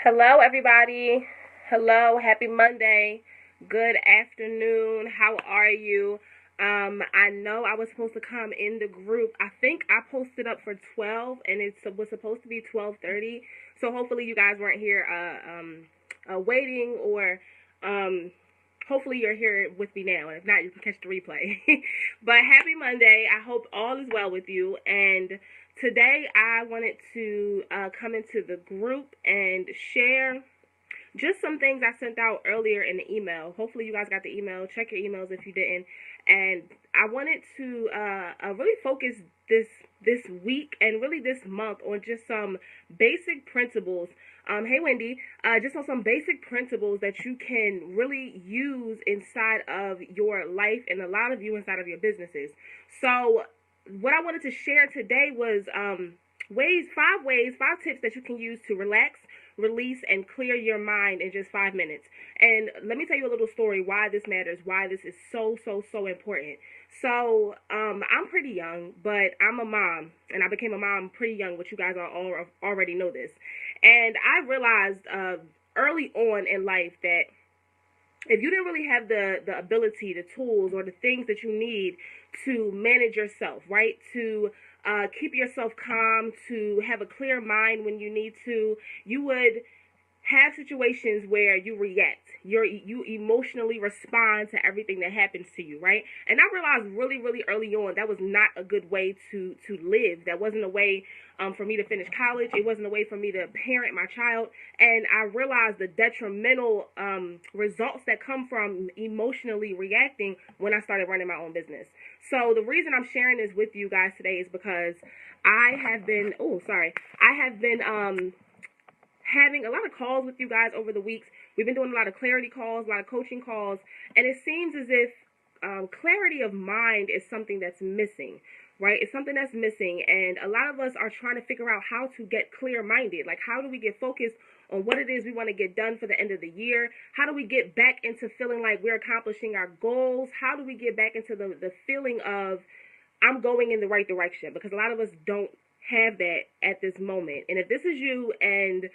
Hello, everybody. Hello, happy Monday. Good afternoon. How are you? I know I was supposed to come in the group. I think I posted up for 12, and it was supposed to be 12:30. So hopefully you guys weren't here waiting, or um, hopefully you're here with me now. And if not, you can catch the replay. But happy Monday. I hope all is well with you. And today I wanted to come into the group and share just some things I sent out earlier in the email. Hopefully you guys got the email. Check your emails if you didn't. And I wanted to really focus this week and really this month on just some basic principles. Hey Wendy, just on some basic principles that you can really use inside of your life and a lot of you inside of your businesses. So what I wanted to share today was five tips that you can use to relax, release, and clear your mind in just 5 minutes. And let me tell you a little story why this matters, why this is so important. So I'm pretty young, but I'm a mom, and I became a mom pretty young, which you guys all already know this. And I realized early on in life that if you didn't really have the ability, the tools, or the things that you need to manage yourself, right? To keep yourself calm, to have a clear mind when you need to, you would have situations where you react. You emotionally respond to everything that happens to you, right? And I realized really early on that was not a good way to live. That wasn't a way for me to finish college. It wasn't a way for me to parent my child. And I realized the detrimental results that come from emotionally reacting when I started running my own business. So the reason I'm sharing this with you guys today is because I have been having a lot of calls with you guys over the weeks. We've been doing a lot of clarity calls, a lot of coaching calls, and it seems as if clarity of mind is something that's missing, right? It's something that's missing, and a lot of us are trying to figure out how to get clear-minded. Like, how do we get focused on what it is we want to get done for the end of the year? How do we get back into feeling like we're accomplishing our goals? How do we get back into the feeling of I'm going in the right direction? Because a lot of us don't have that at this moment. And if this is you and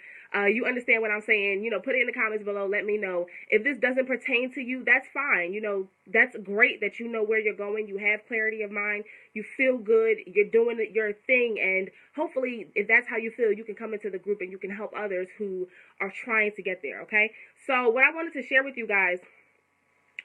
you understand what I'm saying, put it in the comments below. Let me know. If this doesn't pertain to you, that's fine. That's great that you know where you're going. You have clarity of mind. You feel good. You're doing your thing. And hopefully, if that's how you feel, you can come into the group and you can help others who are trying to get there, okay? So what I wanted to share with you guys,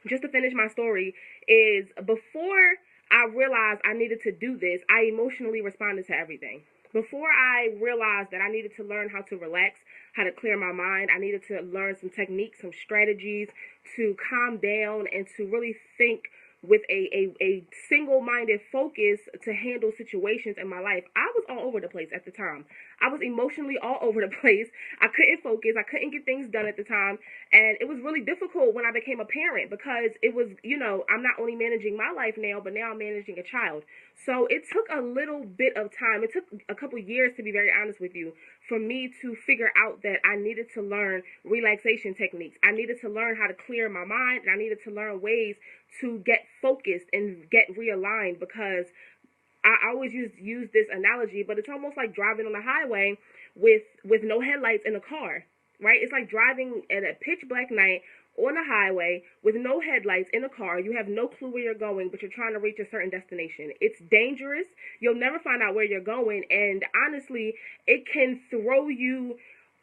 just to finish my story, is before I realized I needed to do this, I emotionally responded to everything. Before I realized that I needed to learn how to relax, how to clear my mind, I needed to learn some techniques, some strategies to calm down and to really think with a single-minded focus to handle situations in my life. I was all over the place at the time. I was emotionally all over the place. I couldn't focus. I couldn't get things done at the time. And it was really difficult when I became a parent because it was, I'm not only managing my life now, but now I'm managing a child. So it took a little bit of time. It took a couple years, to be very honest with you, for me to figure out that I needed to learn relaxation techniques. I needed to learn how to clear my mind, and I needed to learn ways to get focused and get realigned, because I always use this analogy, but it's almost like driving on the highway with no headlights in a car, right? It's like driving at a pitch black night on a highway with no headlights in a car. You have no clue where you're going, but you're trying to reach a certain destination. It's dangerous. You'll never find out where you're going, and honestly, it can throw you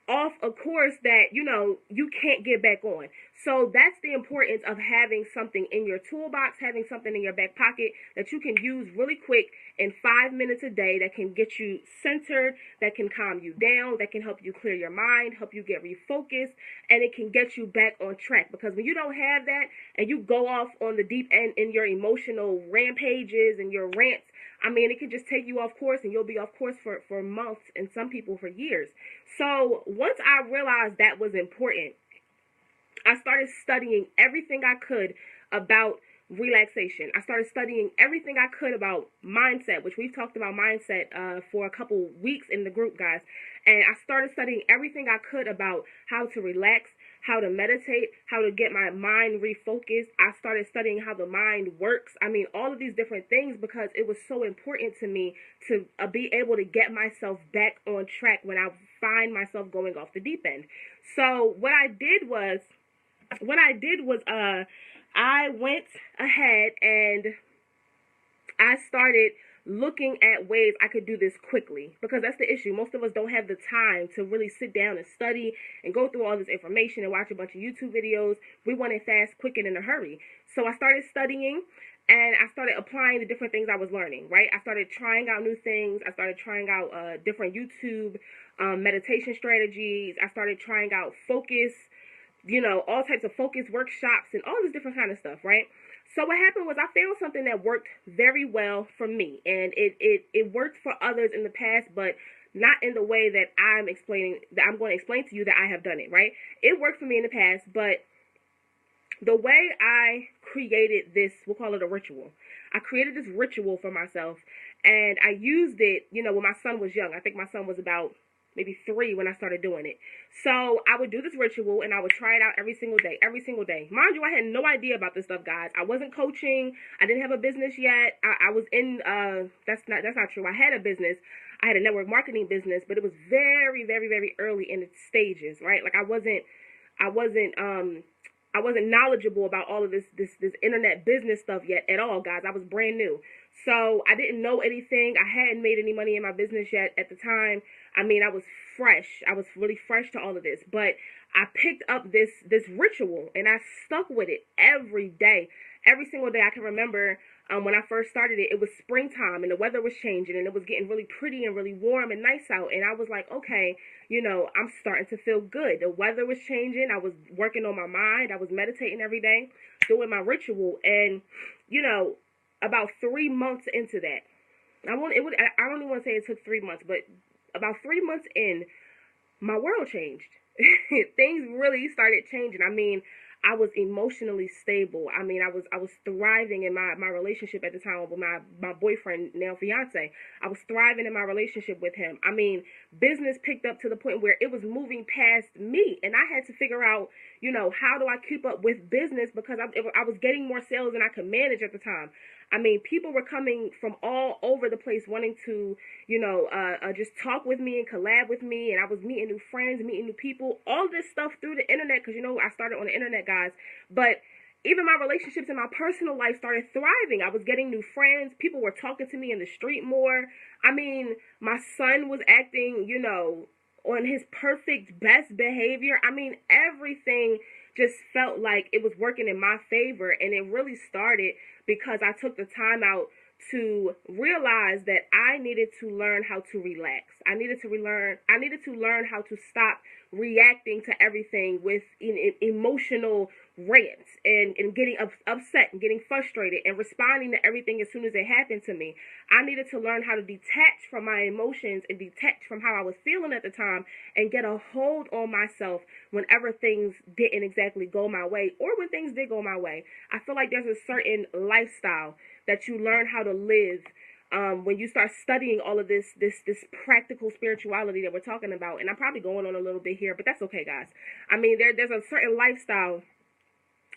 off a course that you can't get back on. So that's the importance of having something in your toolbox, having something in your back pocket that you can use really quick in 5 minutes a day, that can get you centered, that can calm you down, that can help you clear your mind, help you get refocused, and it can get you back on track. Because when you don't have that and you go off on the deep end in your emotional rampages and your rants, it can just take you off course, and you'll be off course for months, and some people for years. So once I realized that was important, I started studying everything I could about relaxation. I started studying everything I could about mindset, which we've talked about mindset for a couple weeks in the group, guys. And I started studying everything I could about how to relax, how to meditate, how to get my mind refocused. I started studying how the mind works. I mean, all of these different things, because it was so important to me to be able to get myself back on track when I find myself going off the deep end. So what I did was, I went ahead and I started looking at ways I could do this quickly, because that's the issue. Most of us don't have the time to really sit down and study and go through all this information and watch a bunch of YouTube videos. We want it fast, quick, and in a hurry. So I started studying and I started applying the different things I was learning, right? I started trying out new things. I started trying out different YouTube meditation strategies. I started trying out focus, all types of focus workshops and all this different kind of stuff, right? So what happened was I found something that worked very well for me, and it worked for others in the past, but not in the way that I'm going to explain to you that I have done it, right? It worked for me in the past, but the way I created this, we'll call it a ritual. I created this ritual for myself, and I used it, when my son was young. I think my son was about maybe 3 when I started doing it. So I would do this ritual and I would try it out every single day. Mind you, I had no idea about this stuff, guys. I wasn't coaching. I didn't have a business yet. I was in, that's not true. I had a business. I had a network marketing business, but it was very, very, very early in its stages, right? Like I wasn't knowledgeable about all of this internet business stuff yet at all, guys. I was brand new. So I didn't know anything. I hadn't made any money in my business yet at the time. I mean, I was fresh. I was really fresh to all of this. But I picked up this ritual and I stuck with it every day. Every single day. I can remember when I first started it, it was springtime and the weather was changing and it was getting really pretty and really warm and nice out. And I was like, okay, I'm starting to feel good. The weather was changing. I was working on my mind. I was meditating every day, doing my ritual. And, about 3 months into that, I don't even want to say it took 3 months, but about 3 months in, my world changed. Things really started changing. I mean, I was emotionally stable. I mean, I was thriving in my relationship at the time with my boyfriend, now fiance. I was thriving in my relationship with him. I mean, business picked up to the point where it was moving past me, and I had to figure out, how do I keep up with business, because I was getting more sales than I could manage at the time. I mean, people were coming from all over the place wanting to, just talk with me and collab with me. And I was meeting new friends, meeting new people, all this stuff through the internet. Because, I started on the internet, guys. But even my relationships in my personal life started thriving. I was getting new friends. People were talking to me in the street more. I mean, my son was acting, on his perfect best behavior. I mean, everything just felt like it was working in my favor. And it really started because I took the time out to realize that I needed to learn how to relax. I needed to learn how to stop reacting to everything with emotional rants and getting upset and getting frustrated and responding to everything as soon as it happened to me. I needed to learn how to detach from my emotions and detach from how I was feeling at the time and get a hold on myself whenever things didn't exactly go my way, or when things did go my way. I feel like there's a certain lifestyle that you learn how to live when you start studying all of this practical spirituality that we're talking about. And I'm probably going on a little bit here, but that's okay, guys. I mean, there's a certain lifestyle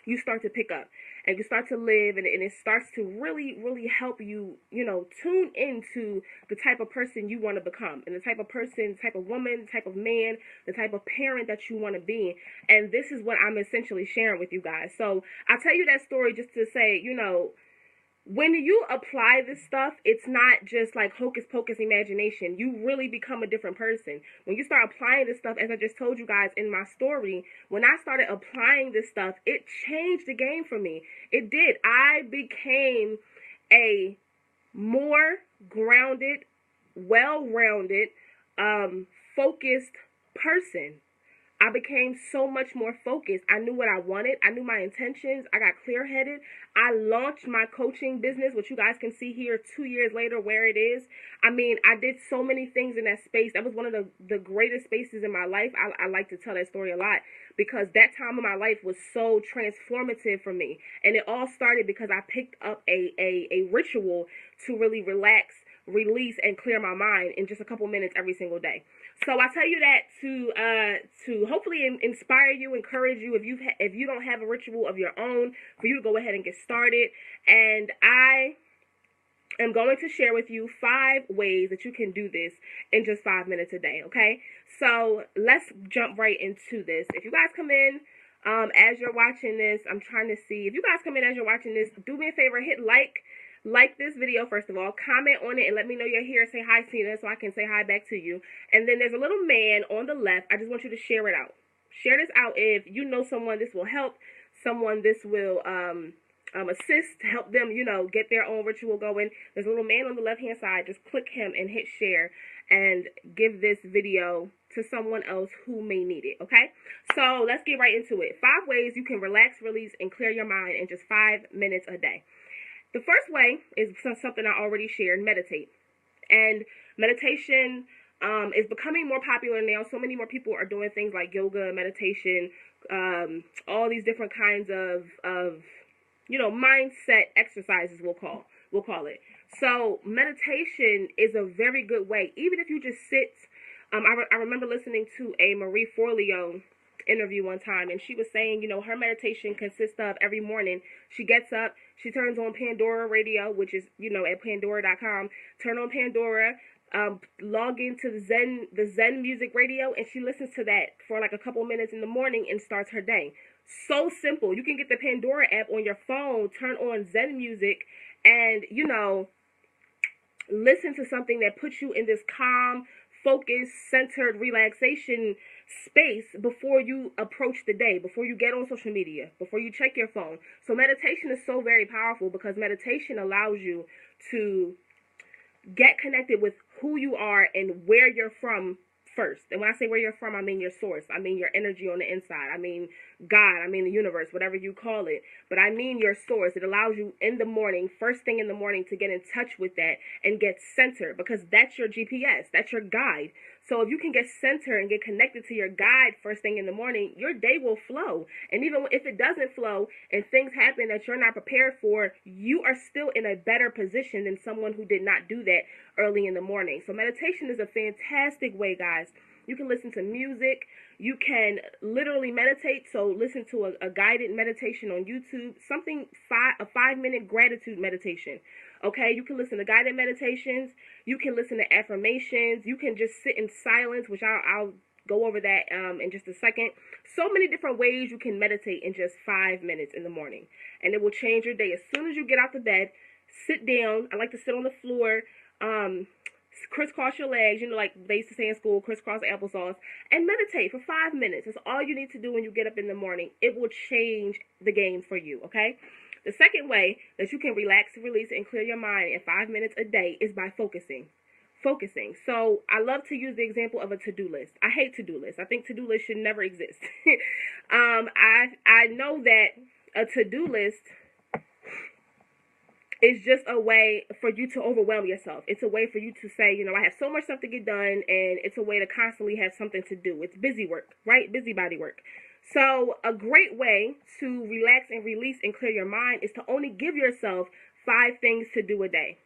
you start to pick up and you start to live, and it starts to really, really help you, tune into the type of person you want to become, and the type of person, type of woman, type of man, the type of parent that you want to be. And this is what I'm essentially sharing with you guys. So I'll tell you that story just to say, when you apply this stuff, it's not just like hocus pocus imagination. You really become a different person. When you start applying this stuff, as I just told you guys in my story, when I started applying this stuff, it changed the game for me. It did. I became a more grounded, well-rounded, focused person. I became so much more focused. I knew what I wanted. I knew my intentions. I got clear-headed. I launched my coaching business, which you guys can see here 2 years later where it is. I mean, I did so many things in that space. That was one of the greatest spaces in my life. I like to tell that story a lot because that time of my life was so transformative for me. And it all started because I picked up a ritual to really relax, release, and clear my mind in just a couple minutes every single day. So I tell you that to hopefully inspire you, encourage you. If you don't have a ritual of your own, for you to go ahead and get started. And I am going to share with you 5 ways that you can do this in just 5 minutes a day. Okay, so let's jump right into this. If you guys come in as you're watching this, I'm trying to see if you guys come in as you're watching this. Do me a favor, hit like this video first of all, comment on it, and let me know you're here. Say hi, Cena, so I can say hi back to you. And then there's a little man on the left. I just want you to share it out. Share this out if you know someone this will help, someone this will assist, help them, get their own ritual going. There's a little man on the left hand side. Just click him and hit share and give this video to someone else who may need it. Okay, so let's get right into it. 5 ways you can relax, release, and clear your mind in just 5 minutes a day. The first way is something I already shared: meditate. And meditation is becoming more popular now. So many more people are doing things like yoga, meditation, all these different kinds of mindset exercises, we'll call it. So meditation is a very good way, even if you just sit. I remember listening to a Marie Forleo interview one time, and she was saying, her meditation consists of every morning she gets up, she turns on Pandora radio, which is, at pandora.com, turn on Pandora, log into the Zen music radio, and she listens to that for like a couple minutes in the morning and starts her day. So simple. You can get the Pandora app on your phone, turn on Zen music, and, listen to something that puts you in this calm, focused, centered relaxation space before you approach the day, before you get on social media, before you check your phone. So meditation is so very powerful because meditation allows you to get connected with who you are and where you're from first. And when I say where you're from, I mean your source. I mean your energy on the inside. I mean God. I mean the universe, whatever you call it. But I mean your source. It allows you in the morning, first thing in the morning, to get in touch with that and get centered, because that's your GPS. That's your guide. So if you can get centered and get connected to your guide first thing in the morning, your day will flow. And even if it doesn't flow and things happen that you're not prepared for, you are still in a better position than someone who did not do that early in the morning. So meditation is a fantastic way, guys. You can listen to music. You can literally meditate. So listen to a guided meditation on YouTube, a 5-minute gratitude meditation. Okay, you can listen to guided meditations. You can listen to affirmations. You can just sit in silence, which I'll go over that in just a second. So many different ways you can meditate in just 5 minutes in the morning, and it will change your day. As soon as you get out the bed, sit down. I like to sit on the floor, crisscross your legs, like they used to say in school, crisscross applesauce, and meditate for 5 minutes. That's all you need to do when you get up in the morning. It will change the game for you, okay? The second way that you can relax, release, and clear your mind in 5 minutes a day is by focusing. So I love to use the example of a to-do list. I hate to-do lists. I think to-do lists should never exist. I know that a to-do list is just a way for you to overwhelm yourself. It's a way for you to say, I have so much stuff to get done, and it's a way to constantly have something to do. It's busy work, right? Busybody work. So a great way to relax and release and clear your mind is to only give yourself 5 things to do a day.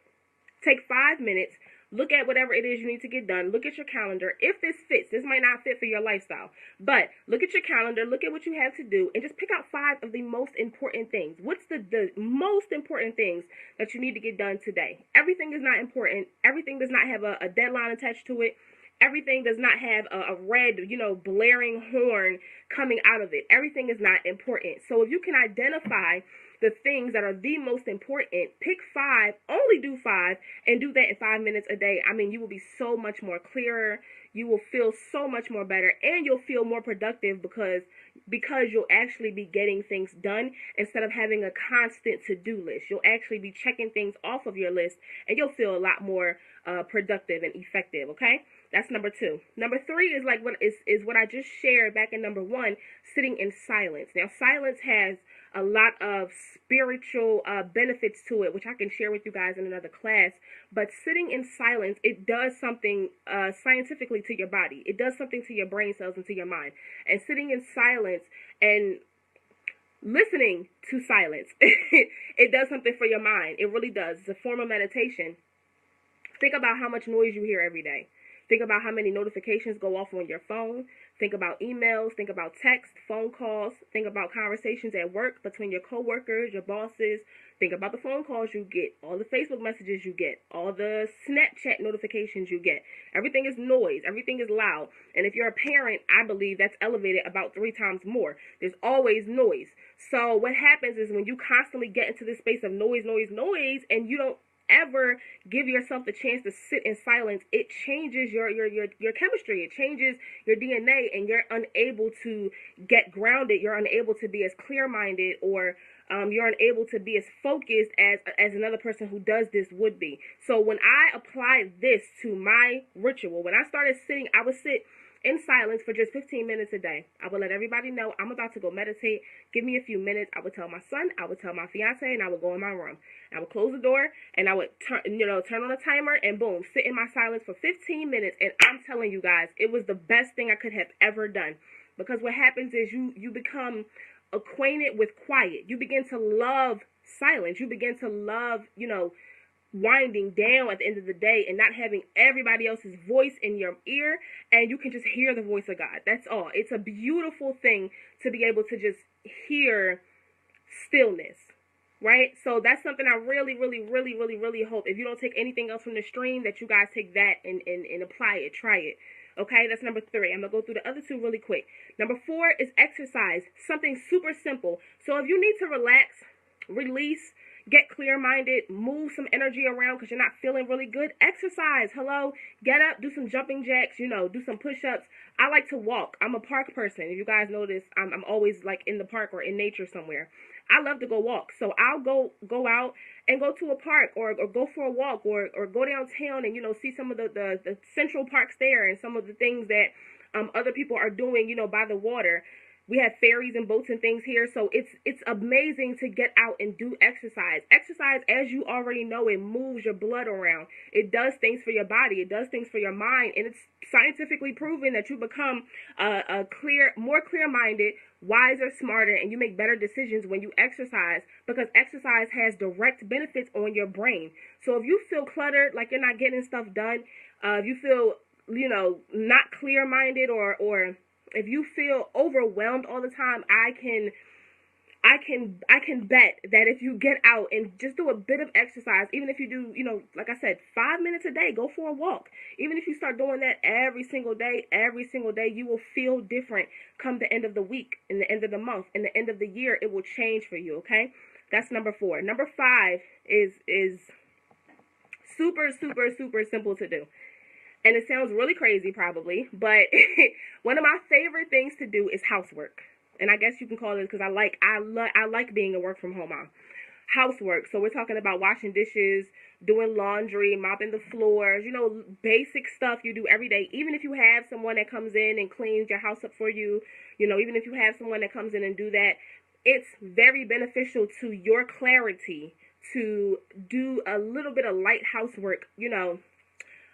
Take 5 minutes. Look at whatever it is you need to get done. Look at your calendar. If this fits, this might not fit for your lifestyle, but look at your calendar, look at what you have to do, and just pick out 5 of the most important things. What's the most important things that you need to get done today? Everything is not important. Everything does not have a deadline attached to it. Everything does not have a red, blaring horn coming out of it. Everything is not important. So if you can identify the things that are the most important, pick 5, only do 5, and do that in 5 minutes a day. I mean, you will be so much more clearer. You will feel so much more better, and you'll feel more productive because you'll actually be getting things done instead of having a constant to-do list. You'll actually be checking things off of your list, and you'll feel a lot more productive and effective, okay? That's number 2. Number 3 is like what I just shared back in number 1, sitting in silence. Now, silence has a lot of spiritual benefits to it, which I can share with you guys in another class. But sitting in silence, it does something scientifically to your body. It does something to your brain cells and to your mind. And sitting in silence and listening to silence, it does something for your mind. It really does. It's a form of meditation. Think about how much noise you hear every day. Think about how many notifications go off on your phone. Think about emails. Think about text, phone calls. Think about conversations at work between your coworkers, your bosses. Think about the phone calls you get, all the Facebook messages you get, all the Snapchat notifications you get. Everything is noise. Everything is loud. And if you're a parent, I believe that's elevated about 3 times more. There's always noise. So what happens is when you constantly get into this space of noise, and you don't ever give yourself the chance to sit in silence, it changes your chemistry. It changes your DNA, and you're unable to get grounded. You're unable to be as clear-minded, or you're unable to be as focused as another person who does this would be. So when I applied this to my ritual, when I started sitting, I would sit in silence for just 15 minutes a day. I would let everybody know I'm about to go meditate. Give me a few minutes. I would tell my son, I would tell my fiance, and I would go in my room. I would close the door, and I would turn on a timer, and boom, sit in my silence for 15 minutes. And I'm telling you guys, it was the best thing I could have ever done. Because what happens is you become acquainted with quiet. You begin to love silence. You begin to love, winding down at the end of the day and not having everybody else's voice in your ear, and you can just hear the voice of God. That's all. It's a beautiful thing to be able to just hear stillness, right? So that's something I really, really, really, really, really hope, if you don't take anything else from the stream, that you guys take that and apply it, try it. Okay, that's number 3. I'm going to go through the other 2 really quick. Number 4 is exercise. Something super simple. So if you need to relax, release, get clear-minded, move some energy around because you're not feeling really good, exercise. Hello, get up, do some jumping jacks, do some push-ups. I like to walk. I'm a park person. If you guys notice, I'm always like in the park or in nature somewhere. I love to go walk. So I'll go out and go to a park or go for a walk or go downtown and, see some of the central parks there and some of the things that other people are doing, by the water. We have ferries and boats and things here, so it's amazing to get out and do exercise. Exercise, as you already know, it moves your blood around. It does things for your body. It does things for your mind, and it's scientifically proven that you become more clear-minded, wiser, smarter, and you make better decisions when you exercise, because exercise has direct benefits on your brain. So if you feel cluttered, like you're not getting stuff done, if you feel, not clear-minded, or if you feel overwhelmed all the time, I can bet that if you get out and just do a bit of exercise, even if you do, like I said, 5 minutes a day, go for a walk. Even if you start doing that every single day, you will feel different come the end of the week, and the end of the month, and the end of the year. It will change for you, okay? That's number 4. Number 5 is super, super, super simple to do. And it sounds really crazy probably, but one of my favorite things to do is housework. And I guess you can call it, because I like being a work from home mom. Housework. So we're talking about washing dishes, doing laundry, mopping the floors, basic stuff you do every day. Even if you have someone that comes in and cleans your house up for you, even if you have someone that comes in and do that, it's very beneficial to your clarity to do a little bit of light housework,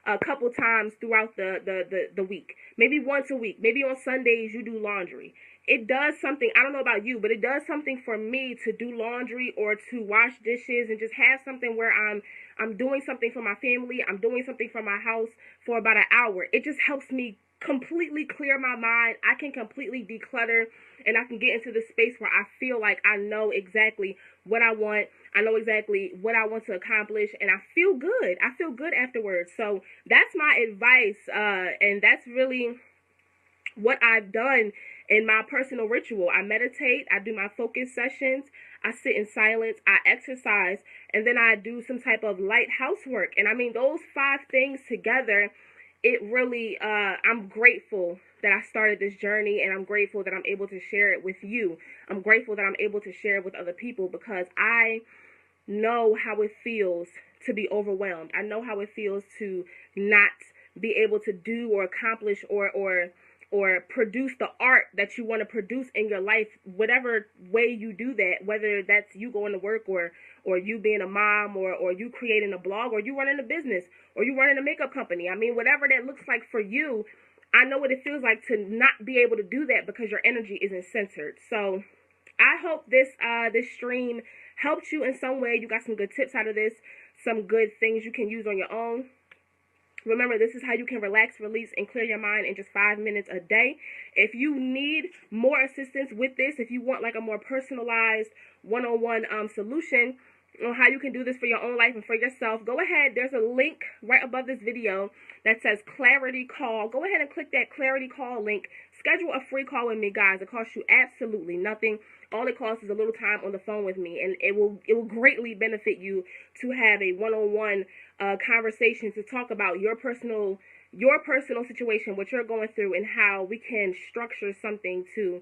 a couple times throughout the week. Maybe once a week. Maybe on Sundays you do laundry. It does something, I don't know about you, but it does something for me to do laundry or to wash dishes and just have something where I'm doing something for my family, I'm doing something for my house for about an hour. It just helps me completely clear my mind. I can completely declutter, and I can get into the space where I feel like I know exactly what I want. I know exactly what I want to accomplish, and I feel good. I feel good afterwards. So that's my advice, and that's really what I've done in my personal ritual. I meditate, I do my focus sessions, I sit in silence, I exercise, and then I do some type of light housework. And I mean, those 5 things together, it really, I'm grateful that I started this journey, and I'm grateful that I'm able to share it with you. I'm grateful that I'm able to share it with other people, because I know how it feels to be overwhelmed. I know how it feels to not be able to do or accomplish or produce the art that you want to produce in your life, whatever way you do that, whether that's you going to work or you being a mom or you creating a blog or you running a business or you running a makeup company. I mean, whatever that looks like for you, I know what it feels like to not be able to do that because your energy isn't centered. So I hope this stream helped you in some way. You got some good tips out of this, some good things you can use on your own. Remember, this is how you can relax, release, and clear your mind in just 5 minutes a day. If you need more assistance with this, if you want like a more personalized one-on-one solution on how you can do this for your own life and for yourself, go ahead. There's a link right above this video that says Clarity Call. Go ahead and click that Clarity Call link. Schedule a free call with me, guys. It costs you absolutely nothing. All it costs is a little time on the phone with me, and it will greatly benefit you to have a one-on-one conversation to talk about your personal situation, what you're going through, and how we can structure something to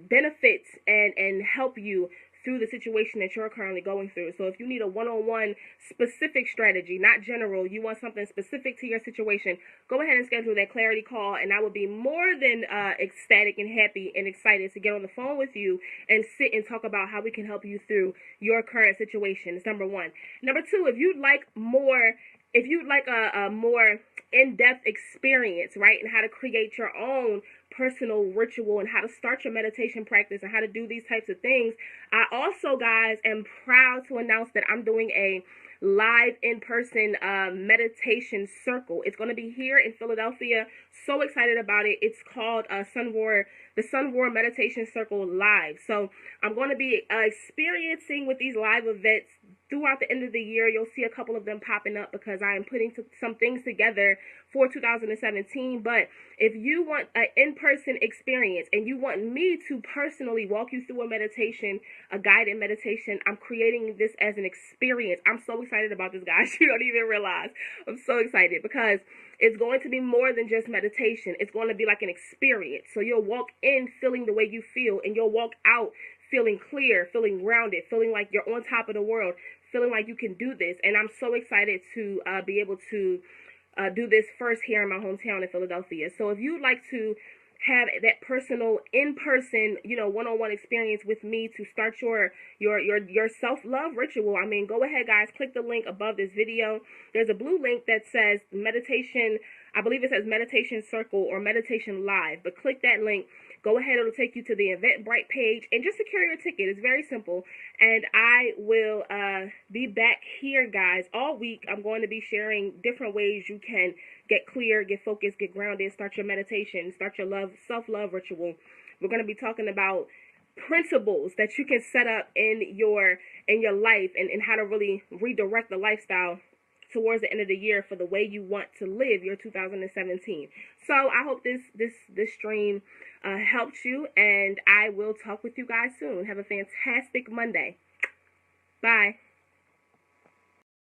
benefit and help you through the situation that you're currently going through. So if you need a one-on-one specific strategy, not general, you want something specific to your situation, go ahead and schedule that clarity call, and I will be more than ecstatic and happy and excited to get on the phone with you and sit and talk about how we can help you through your current situation. It's number one. Number two, if you'd like a more in-depth experience, right, and how to create your own personal ritual and how to start your meditation practice and how to do these types of things, I also, guys, am proud to announce that I'm doing a live in-person meditation circle. It's going to be here in Philadelphia. So excited about it. It's called the Sun Roar Meditation Circle Live. So I'm going to be experiencing with these live events throughout the end of the year. You'll see a couple of them popping up because I am putting some things together for 2017. But if you want an in-person experience and you want me to personally walk you through a meditation, a guided meditation, I'm creating this as an experience. I'm so excited about this, guys. You don't even realize. I'm so excited because it's going to be more than just meditation. It's going to be like an experience. So you'll walk in feeling the way you feel, and you'll walk out feeling clear, feeling grounded, feeling like you're on top of the world, feeling like you can do this. And I'm so excited to be able to do this first here in my hometown in Philadelphia. So if you'd like to have that personal, in-person, one-on-one experience with me to start your self-love ritual, I mean, go ahead, guys, click the link above this video. There's a blue link that says meditation, I believe it says meditation circle or meditation live, but click that link. Go ahead, it'll take you to the Eventbrite page and just secure your ticket. It's very simple. And I will be back here, guys, all week. I'm going to be sharing different ways you can get clear, get focused, get grounded, start your meditation, start your self-love ritual. We're going to be talking about principles that you can set up in your life and how to really redirect the lifestyle towards the end of the year for the way you want to live your 2017. So I hope this stream helped you, and I will talk with you guys soon. Have a fantastic Monday. Bye.